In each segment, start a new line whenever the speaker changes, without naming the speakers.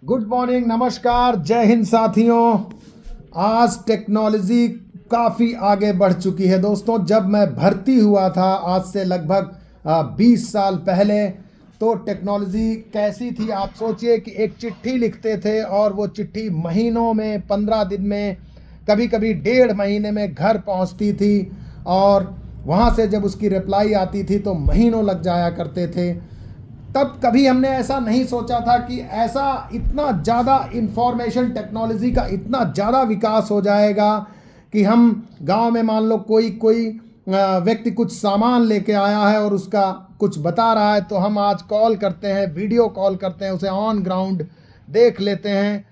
Good morning, नमस्कार, जय हिंद साथियों। आज टेक्नोलॉजी काफ़ी आगे बढ़ चुकी है दोस्तों। जब मैं भर्ती हुआ था आज से लगभग 20 साल पहले, तो टेक्नोलॉजी कैसी थी आप सोचिए कि एक चिट्ठी लिखते थे और वो चिट्ठी महीनों में, 15 दिन में, कभी कभी 1.5 महीने में घर पहुंचती थी और वहाँ से जब उसकी रिप्लाई आती थी तो महीनों लग जाया करते थे। तब कभी हमने ऐसा नहीं सोचा था कि ऐसा इतना ज़्यादा इंफॉर्मेशन टेक्नोलॉजी का इतना ज़्यादा विकास हो जाएगा कि हम गांव में मान लो कोई व्यक्ति कुछ सामान लेके आया है और उसका कुछ बता रहा है, तो हम आज कॉल करते हैं, वीडियो कॉल करते हैं, उसे ऑन ग्राउंड देख लेते हैं।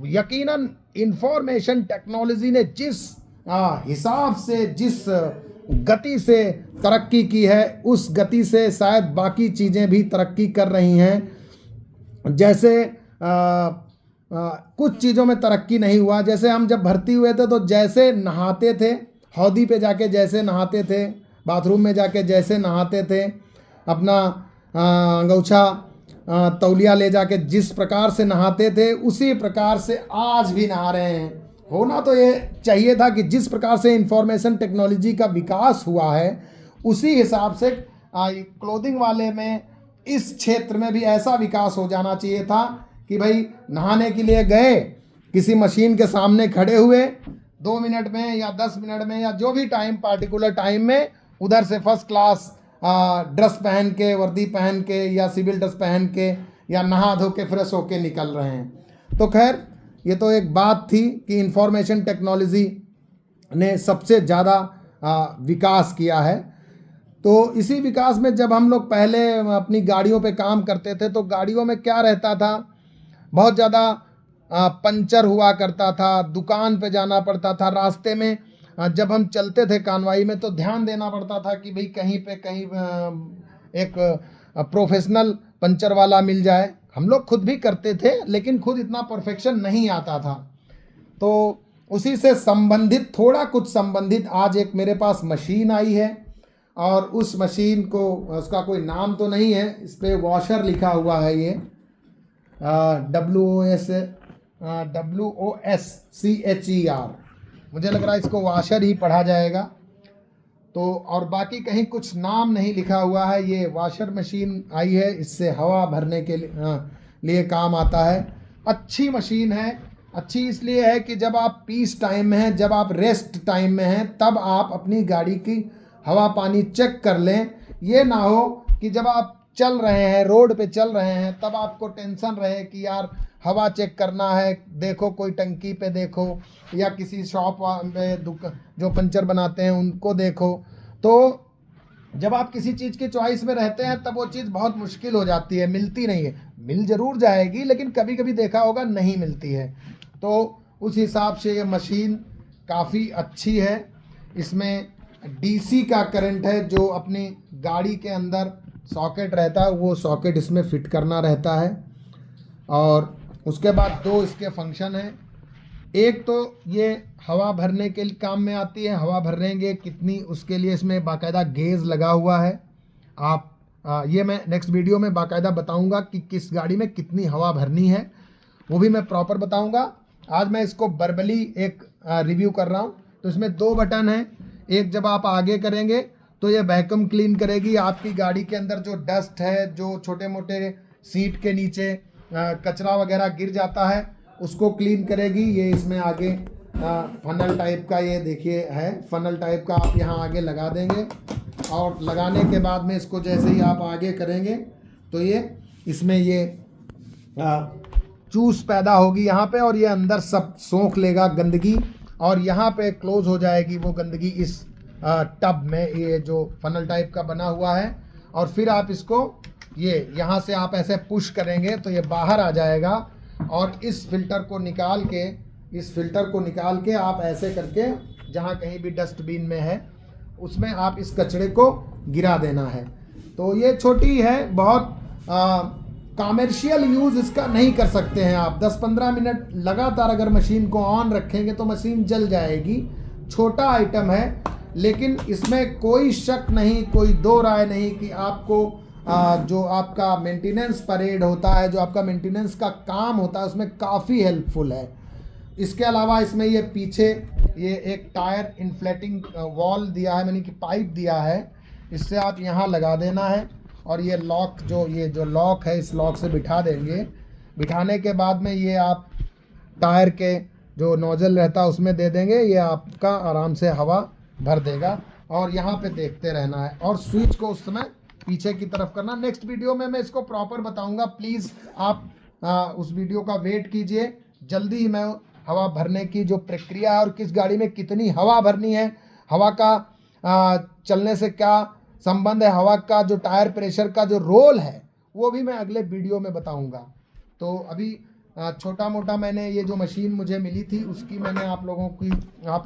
यकीनन इंफॉर्मेशन टेक्नोलॉजी ने जिस हिसाब से, जिस गति से तरक्की की है, उस गति से शायद बाकी चीज़ें भी तरक्की कर रही हैं। जैसे कुछ चीज़ों में तरक्की नहीं हुआ। जैसे हम जब भर्ती हुए थे तो जैसे नहाते थे, हौदी पे जाके जैसे नहाते थे, बाथरूम में जाके जैसे नहाते थे, अपना अंगोछा तौलिया ले जाके जिस प्रकार से नहाते थे, उसी प्रकार से आज भी नहा रहे हैं। होना तो ये चाहिए था कि जिस प्रकार से इंफॉर्मेशन टेक्नोलॉजी का विकास हुआ है, उसी हिसाब से क्लोथिंग वाले में, इस क्षेत्र में भी ऐसा विकास हो जाना चाहिए था कि भाई नहाने के लिए गए, किसी मशीन के सामने खड़े हुए, 2 मिनट में या 10 मिनट में या जो भी टाइम, पार्टिकुलर टाइम में, उधर से फर्स्ट क्लास ड्रेस पहन के, वर्दी पहन के या सिविल ड्रेस पहन के या नहा धो के फ्रेश होके निकल रहे हैं। तो खैर, ये तो एक बात थी कि इंफॉर्मेशन टेक्नोलॉजी ने सबसे ज़्यादा विकास किया है। तो इसी विकास में जब हम लोग पहले अपनी गाड़ियों पे काम करते थे, तो गाड़ियों में क्या रहता था, बहुत ज़्यादा पंचर हुआ करता था, दुकान पे जाना पड़ता था, रास्ते में जब हम चलते थे कानवाई में तो ध्यान देना पड़ता था कि भाई कहीं पे कहीं एक प्रोफेशनल पंचर वाला मिल जाए। हम लोग खुद भी करते थे, लेकिन खुद इतना परफेक्शन नहीं आता था। तो उसी से संबंधित, थोड़ा कुछ संबंधित, आज एक मेरे पास मशीन आई है और उस मशीन को, उसका कोई नाम तो नहीं है, इस पर वॉशर लिखा हुआ है, ये WOSCHER, मुझे लग रहा है इसको वॉशर ही पढ़ा जाएगा। तो और बाकी कहीं कुछ नाम नहीं लिखा हुआ है। ये वॉशर मशीन आई है, इससे हवा भरने के लिए काम आता है। अच्छी मशीन है। अच्छी इसलिए है कि जब आप पीस टाइम में हैं, जब आप रेस्ट टाइम में हैं, तब आप अपनी गाड़ी की हवा पानी चेक कर लें। ये ना हो कि जब आप चल रहे हैं, रोड पे चल रहे हैं, तब आपको टेंशन रहे कि यार हवा चेक करना है, देखो कोई टंकी पे देखो, या किसी शॉप में जो पंचर बनाते हैं उनको देखो। तो जब आप किसी चीज़ की चॉइस में रहते हैं तब वो चीज़ बहुत मुश्किल हो जाती है, मिलती नहीं है। मिल ज़रूर जाएगी, लेकिन कभी कभी देखा होगा नहीं मिलती है। तो उस हिसाब से ये मशीन काफ़ी अच्छी है। इसमें DC का करंट है, जो अपनी गाड़ी के अंदर सॉकेट रहता है, वो सॉकेट इसमें फिट करना रहता है। और उसके बाद 2 इसके फंक्शन हैं। एक तो ये हवा भरने के काम में आती है, हवा भरेंगे कितनी, उसके लिए इसमें बाकायदा गेज लगा हुआ है। आप ये मैं नेक्स्ट वीडियो में बाकायदा बताऊंगा कि किस गाड़ी में कितनी हवा भरनी है, वो भी मैं प्रॉपर बताऊंगा। आज मैं इसको वर्बली एक रिव्यू कर रहा हूँ। तो इसमें 2 बटन हैं। एक जब आप आगे करेंगे तो ये वैक्यूम क्लीन करेगी आपकी गाड़ी के अंदर जो डस्ट है, जो छोटे मोटे सीट के नीचे कचरा वगैरह गिर जाता है, उसको क्लीन करेगी। ये इसमें आगे फनल टाइप का, ये देखिए है फनल टाइप का, आप यहाँ आगे लगा देंगे और लगाने के बाद में इसको जैसे ही आप आगे करेंगे तो ये इसमें ये चूस पैदा होगी यहाँ पे, और ये अंदर सब सोख लेगा गंदगी, और यहाँ पे क्लोज हो जाएगी वो गंदगी इस टब में, ये जो फनल टाइप का बना हुआ है। और फिर आप इसको ये यहाँ से आप ऐसे पुश करेंगे तो ये बाहर आ जाएगा, और इस फिल्टर को निकाल के आप ऐसे करके जहाँ कहीं भी डस्टबिन में है उसमें आप इस कचरे को गिरा देना है। तो ये छोटी है, बहुत कॉमर्शियल यूज़ इसका नहीं कर सकते हैं आप। 10-15 मिनट लगातार अगर मशीन को ऑन रखेंगे तो मशीन जल जाएगी। छोटा आइटम है, लेकिन इसमें कोई शक नहीं, कोई दो राय नहीं कि आपको जो आपका मेंटेनेंस परेड होता है, जो आपका मेंटेनेंस का काम होता है, उसमें काफ़ी हेल्पफुल है। इसके अलावा इसमें ये पीछे ये एक टायर इन्फ्लेटिंग वॉल दिया है, यानी कि पाइप दिया है, इससे आप यहाँ लगा देना है और ये लॉक जो लॉक है, इस लॉक से बिठा देंगे। बिठाने के बाद में ये आप टायर के जो नोजल रहता है उसमें दे देंगे, ये आपका आराम से हवा भर देगा। और यहाँ पे देखते रहना है और स्विच को उस समय पीछे की तरफ करना। नेक्स्ट वीडियो में मैं इसको प्रॉपर बताऊंगा, प्लीज़ आप उस वीडियो का वेट कीजिए। जल्दी ही मैं हवा भरने की जो प्रक्रिया है और किस गाड़ी में कितनी हवा भरनी है, हवा का चलने से क्या संबंध है, हवा का जो टायर प्रेशर का जो रोल है, वो भी मैं अगले वीडियो में बताऊंगा। तो अभी छोटा मोटा मैंने ये जो मशीन मुझे मिली थी उसकी मैंने आप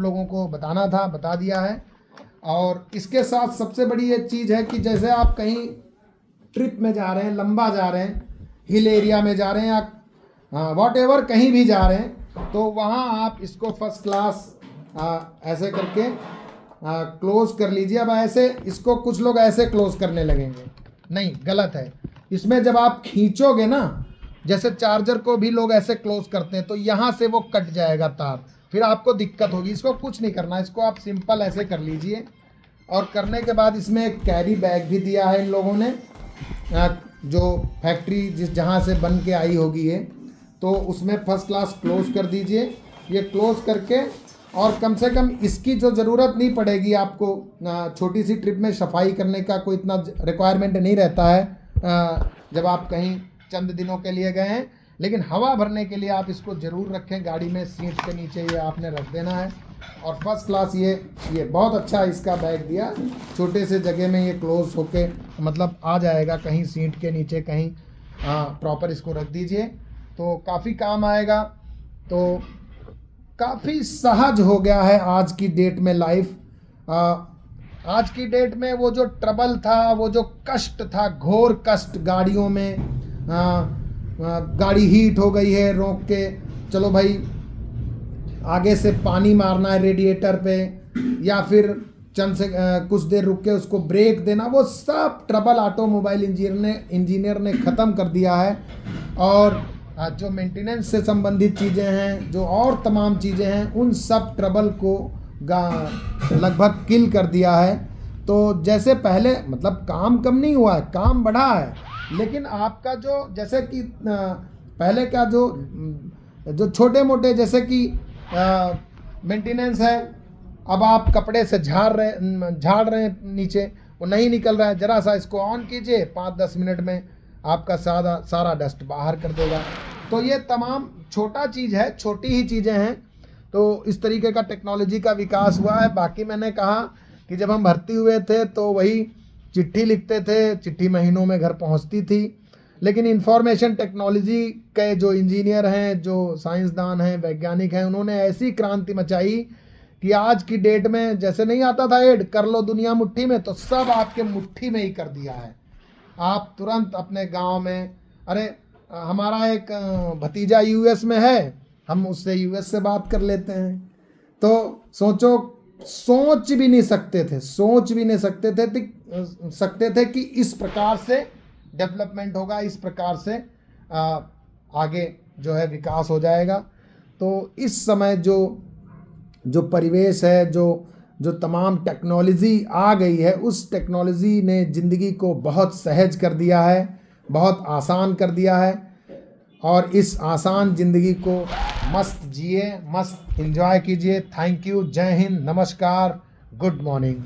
लोगों को बता दिया है। और इसके साथ सबसे बड़ी ये चीज़ है कि जैसे आप कहीं ट्रिप में जा रहे हैं, लंबा जा रहे हैं, हिल एरिया में जा रहे हैं या वॉटएवर कहीं भी जा रहे हैं, तो वहाँ आप इसको फर्स्ट क्लास ऐसे करके क्लोज़ कर लीजिए। अब ऐसे इसको कुछ लोग ऐसे क्लोज़ करने लगेंगे, नहीं, गलत है। इसमें जब आप खींचोगे ना, जैसे चार्जर को भी लोग ऐसे क्लोज़ करते हैं, तो यहाँ से वो कट जाएगा तार, फिर आपको दिक्कत होगी। इसको कुछ नहीं करना, इसको आप सिंपल ऐसे कर लीजिए। और करने के बाद इसमें एक कैरी बैग भी दिया है इन लोगों ने, जो फैक्ट्री जहाँ से बन के आई होगी ये, तो उसमें फर्स्ट क्लास क्लोज़ कर दीजिए। ये क्लोज़ करके, और कम से कम इसकी जो ज़रूरत नहीं पड़ेगी आपको, छोटी सी ट्रिप में सफाई करने का कोई इतना रिक्वायरमेंट नहीं रहता है जब आप कहीं चंद दिनों के लिए गए हैं। लेकिन हवा भरने के लिए आप इसको ज़रूर रखें गाड़ी में, सीट के नीचे ये आपने रख देना है। और फर्स्ट क्लास ये बहुत अच्छा इसका बैग दिया, छोटे से जगह में ये क्लोज होके मतलब आ जाएगा, कहीं सीट के नीचे कहीं प्रॉपर इसको रख दीजिए तो काफ़ी काम आएगा। तो काफ़ी सहज हो गया है आज की डेट में लाइफ। आज की डेट में वो जो ट्रबल था, वो जो कष्ट था, घोर कष्ट गाड़ियों में, गाड़ी हीट हो गई है, रोक के चलो भाई आगे से पानी मारना है रेडिएटर पे, या फिर चंद से कुछ देर रुक के उसको ब्रेक देना, वो सब ट्रबल ऑटोमोबाइल इंजीनियर ने ख़त्म कर दिया है। और जो मेंटेनेंस से संबंधित चीज़ें हैं, जो और तमाम चीज़ें हैं, उन सब ट्रबल को लगभग किल कर दिया है। तो जैसे पहले मतलब काम कम नहीं हुआ है, काम बढ़ा है, लेकिन आपका जो जैसे कि पहले का जो छोटे मोटे जैसे कि मेंटेनेंस है, अब आप कपड़े से झाड़ रहे हैं नीचे, वो नहीं निकल रहा है, ज़रा सा इसको ऑन कीजिए, 5-10 मिनट में आपका सारा डस्ट बाहर कर देगा। तो ये तमाम छोटा चीज़ है, छोटी ही चीज़ें हैं। तो इस तरीके का टेक्नोलॉजी का विकास हुआ है। बाकी मैंने कहा कि जब हम भर्ती हुए थे तो वही चिट्ठी लिखते थे, चिट्ठी महीनों में घर पहुंचती थी। लेकिन इंफॉर्मेशन टेक्नोलॉजी के जो इंजीनियर हैं, जो साइंसदान हैं, वैज्ञानिक हैं, उन्होंने ऐसी क्रांति मचाई कि आज की डेट में जैसे नहीं आता था ऐड, कर लो दुनिया मुट्ठी में, तो सब आपके मुट्ठी में ही कर दिया है। आप तुरंत अपने गांव में, अरे हमारा एक भतीजा यूएस में है, हम उससे यूएस से बात कर लेते हैं। तो सोच भी नहीं सकते थे कि इस प्रकार से डेवलपमेंट होगा, इस प्रकार से आगे जो है विकास हो जाएगा। तो इस समय जो परिवेश है, जो तमाम टेक्नोलॉजी आ गई है, उस टेक्नोलॉजी ने ज़िंदगी को बहुत सहज कर दिया है, बहुत आसान कर दिया है। और इस आसान ज़िंदगी को मस्त जिए, मस्त एंजॉय कीजिए। थैंक यू, जय हिंद, नमस्कार, गुड मॉर्निंग।